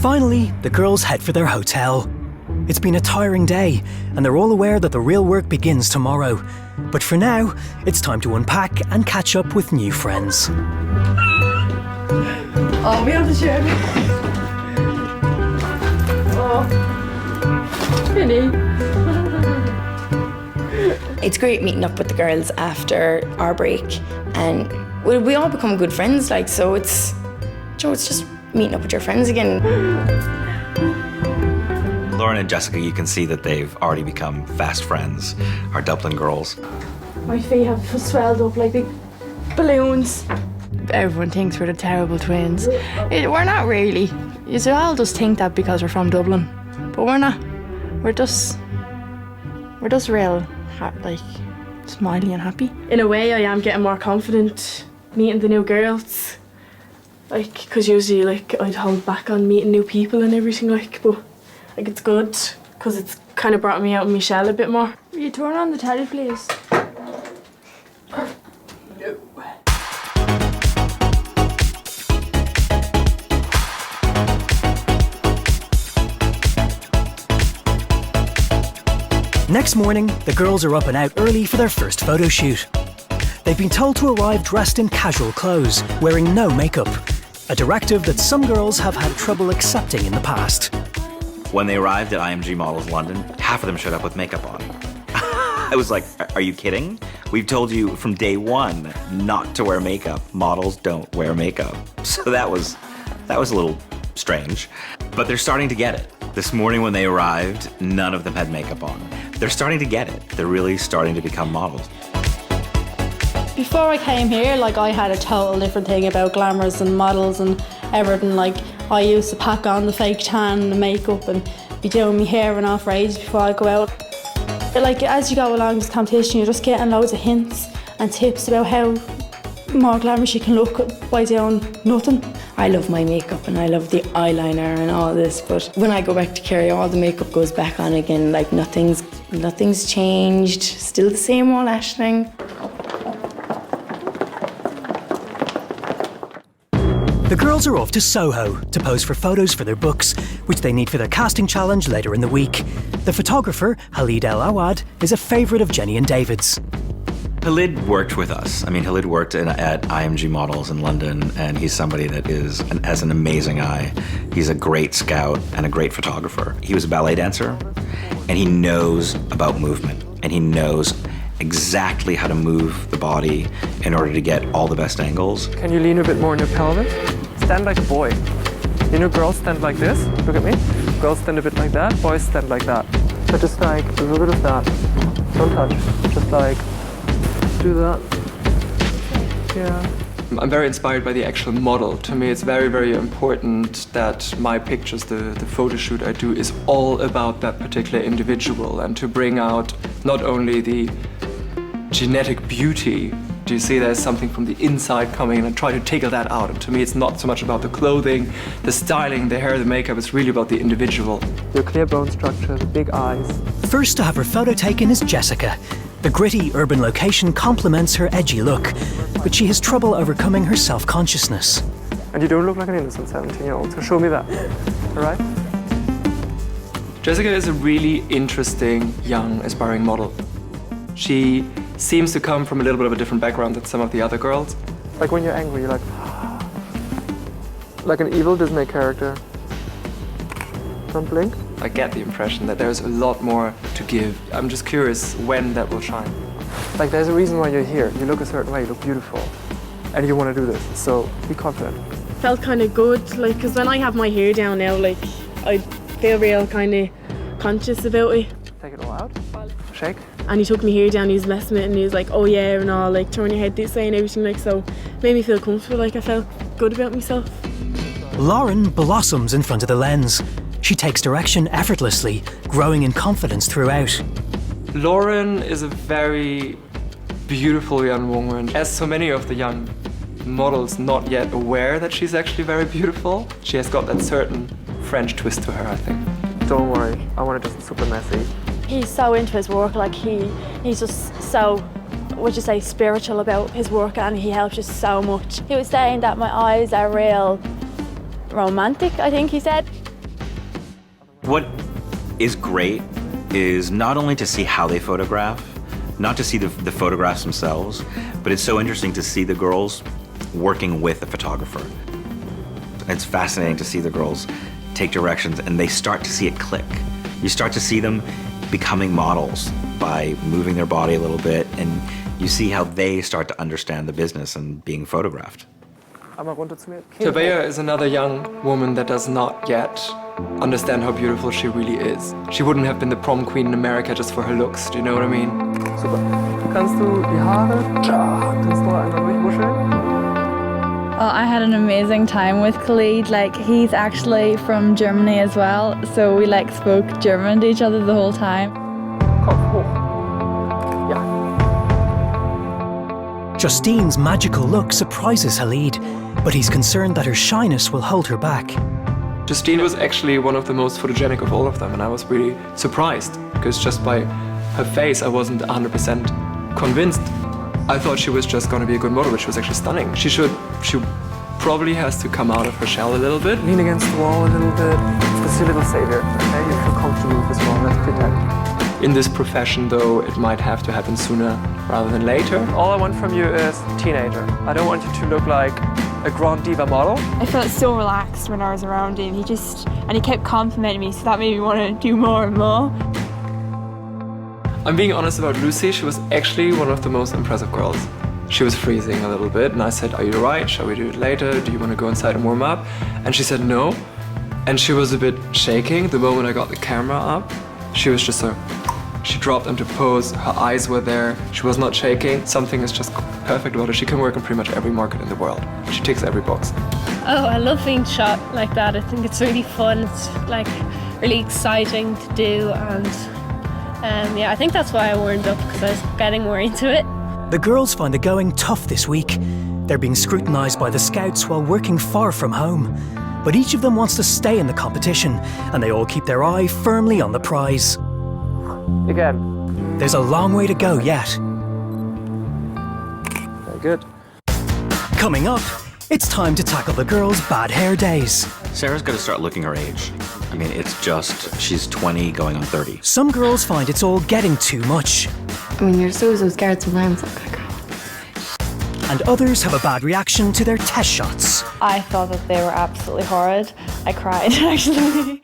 Finally, the girls head for their hotel. It's been a tiring day, and they're all aware that the real work begins tomorrow. But for now, it's time to unpack and catch up with new friends. Oh, we have to share me. Oh, Vinny. It's great meeting up with the girls after our break, and we all become good friends. So it's just meeting up with your friends again. Lauren and Jessica, you can see that they've already become fast friends, our Dublin girls. My feet have swelled up like big balloons. Everyone thinks we're the terrible twins. We're not really. You all just think that because we're from Dublin, but we're not. We're just real, smiley and happy. In a way, I am getting more confident meeting the new girls. Because usually, I'd hold back on meeting new people and everything, but it's good because it's kind of brought me out of my shell a bit more. Will you turn on the telly, please? No. Next morning, the girls are up and out early for their first photo shoot. They've been told to arrive dressed in casual clothes, wearing no makeup, a directive that some girls have had trouble accepting in the past. When they arrived at IMG Models London, half of them showed up with makeup on. I was like, are you kidding? We've told you from day one not to wear makeup. Models don't wear makeup. So that was a little strange. But they're starting to get it. This morning when they arrived, none of them had makeup on. They're starting to get it. They're really starting to become models. Before I came here, I had a total different thing about glamours and models and everything. I used to pack on the fake tan and the makeup and be doing my hair and all for ages before I go out. As you go along this competition, you're just getting loads of hints and tips about how more glamorous you can look by doing nothing. I love my makeup and I love the eyeliner and all this, but when I go back to Kerry, all the makeup goes back on again. Nothing's changed. Still the same old Aisling. The girls are off to Soho to pose for photos for their books, which they need for their casting challenge later in the week. The photographer, Halid El Awad, is a favourite of Jenny and David's. Halid worked with us. Halid worked at IMG Models in London, and he's somebody that has an amazing eye. He's a great scout and a great photographer. He was a ballet dancer, and he knows about movement, and he knows exactly how to move the body in order to get all the best angles. Can you lean a bit more on your pelvis? Stand like a boy. Girls stand like this. Look at me. Girls stand a bit like that. Boys stand like that. So just a little bit of that. Don't touch. Just do that. Yeah. I'm very inspired by the actual model. To me, it's very, very important that my pictures, the photo shoot I do, is all about that particular individual and to bring out not only the genetic beauty. Do you see there's something from the inside coming and I try to tickle that out? And to me, it's not so much about the clothing, the styling, the hair, the makeup. It's really about the individual. Your clear bone structure, the big eyes. First to have her photo taken is Jessica. The gritty urban location complements her edgy look, but she has trouble overcoming her self-consciousness. And you don't look like an innocent 17-year-old, so show me that, all right? Jessica is a really interesting, young, aspiring model. She seems to come from a little bit of a different background than some of the other girls. When you're angry, you're like an evil Disney character. Don't blink. I get the impression that there's a lot more to give. I'm just curious when that will shine. There's a reason why you're here. You look a certain way, you look beautiful, and you want to do this, so be confident. Felt kind of good, because when I have my hair down now, I feel real kind of conscious about it. Take it all out. Shake. And he took my hair down, he was messing with it, and he was like, oh yeah, and all, turn your head this way and everything, so it made me feel comfortable, I felt good about myself. Lauren blossoms in front of the lens. She takes direction effortlessly, growing in confidence throughout. Lauren is a very beautiful young woman. As so many of the young models not yet aware that she's actually very beautiful, she has got that certain French twist to her, I think. Don't worry, I want it just super messy. He's so into his work, he's just so, spiritual about his work, and he helps us so much. He was saying that my eyes are real romantic, I think he said. What is great is not only to see how they photograph, not to see the photographs themselves, but it's so interesting to see the girls working with the photographer. It's fascinating to see the girls take directions and they start to see it click. You start to see them becoming models by moving their body a little bit, and you see how they start to understand the business and being photographed. Tabea is another young woman that does not yet understand how beautiful she really is. She wouldn't have been the prom queen in America just for her looks, do you know what I mean? Super. Kannst du die Haare, kannst du einfach durchwuscheln? Well, I had an amazing time with Khalid. Like, he's actually from Germany as well, so we like spoke German to each other the whole time. Kopf hoch. Ja. Justine's magical look surprises Khalid, but he's concerned that her shyness will hold her back. Justine was actually one of the most photogenic of all of them, and I was really surprised because just by her face I wasn't 100% convinced. I thought she was just going to be a good model, but she was actually stunning. She probably has to come out of her shell a little bit. Lean against the wall a little bit. Just a little savior, okay? You feel comfortable with this wall, let's pretend. In this profession though, it might have to happen sooner rather than later. All I want from you is teenager. I don't want you to look like a grand diva model. I felt so relaxed when I was around him. He kept complimenting me, so that made me want to do more and more. I'm being honest about Lucy. She was actually one of the most impressive girls. She was freezing a little bit and I said, are you alright? Shall we do it later? Do you want to go inside and warm up? And she said no. And she was a bit shaking. The moment I got the camera up, she was just she dropped into pose, her eyes were there, she was not shaking. Something is just perfect about her. She can work in pretty much every market in the world. She ticks every box. Oh, I love being shot like that. I think it's really fun. It's like really exciting to do, and yeah, I think that's why I warmed up, because I was getting more into it. The girls find the going tough this week. They're being scrutinised by the scouts while working far from home. But each of them wants to stay in the competition, and they all keep their eye firmly on the prize. Again. There's a long way to go yet. Very good. Coming up, it's time to tackle the girls' bad hair days. Sarah's got to start looking her age. I mean, it's just, she's 20 going on 30. Some girls find it's all getting too much. I mean, you're so scared sometimes. Like, And others have a bad reaction to their test shots. I thought that they were absolutely horrid. I cried, actually.